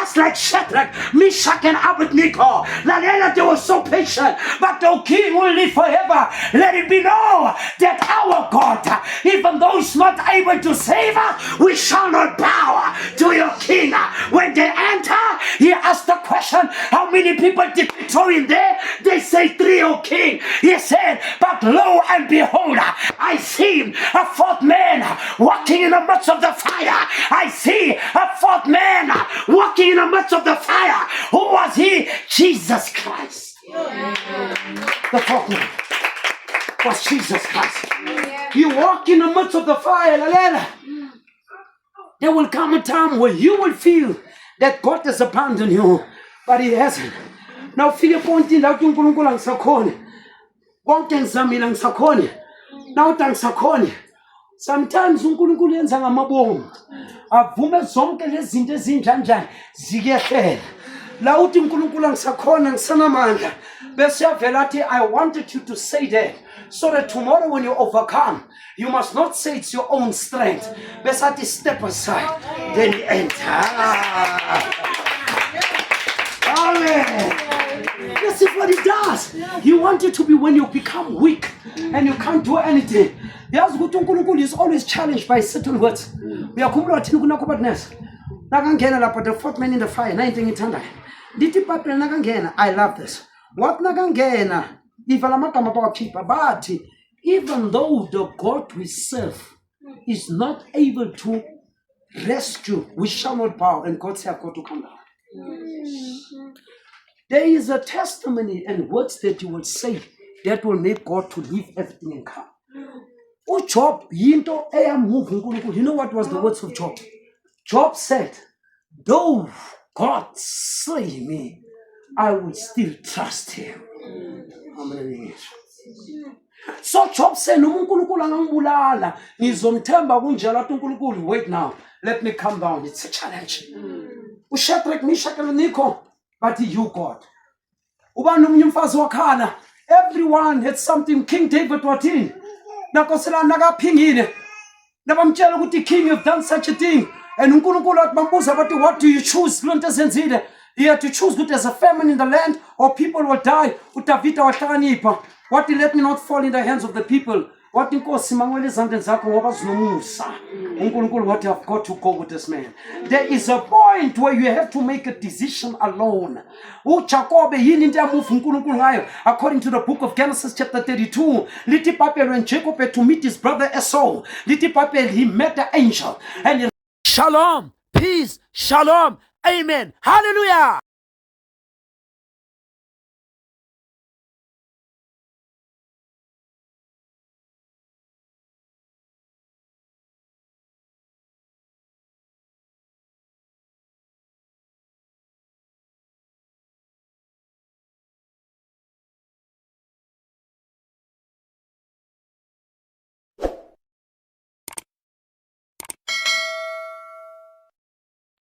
just like Shadrach, Meshach, and Abednego. They were so patient, but the king will live forever. Let it be known that our God, even though he's not able to save us, we shall not bow to your king. When they enter, he asked the question, how many people did we throw in there? They say 3, O king. He said, but lo and behold, I see a fourth man walking in the midst of the fire. I see a fourth man walking in the midst of the fire. Who was he? Jesus Christ. The fourth man was Jesus Christ. You walk in the midst of the fire. There will come a time where you will feel that God has abandoned you, but he hasn't. Now figure point in that uNkulunkulu angisakhona. Konke ngizamile ngisakhona. Now tangisakhona. Sometimes uNkulunkulu yenza ngamabomu. Avume zonke lezi zinto ezinjanjani zikehlela. La uthi uNkulunkulu angisakhona ngisanamandla. Bese yavela athi I wanted you to say that so that tomorrow when you overcome, you must not say it's your own strength. Bese athi step aside, then enter. Amen. This is what he does. He wants you to be when you become weak and you can't do anything. Yazi ukuthi uNkulunkulu is always challenged by certain words. Uyakhumbula thina kunakubadness. Nakangena lapha the fourth man in the fire, na into ngithandayo. Ndithi iBhayibheli nakangena, I love this. What nakangena, ivala amagama bawakhipha bathi even though the God we serve is not able to rescue, we shall not bow, and God said, I've got to come down. There is a testimony and words that you will say that will make God to leave everything and come. Job, you know what was the words of Job? Job said, though God slay me, I will still trust him. So Job said, wait now, let me come down. It's a challenge. Shadrach, Meshach, and Abednego, but you, God. Everyone had something. King David was in. King, you've done such a thing. And what do you choose? You have to choose good as a famine in the land or people will die. What let me not fall in the hands of the people. What what I've got to go with this man. There is a point where you have to make a decision alone. According to the book of Genesis chapter 32, when Jacob had to meet his brother Esau, he met the angel and he, Shalom, peace, shalom, amen, hallelujah.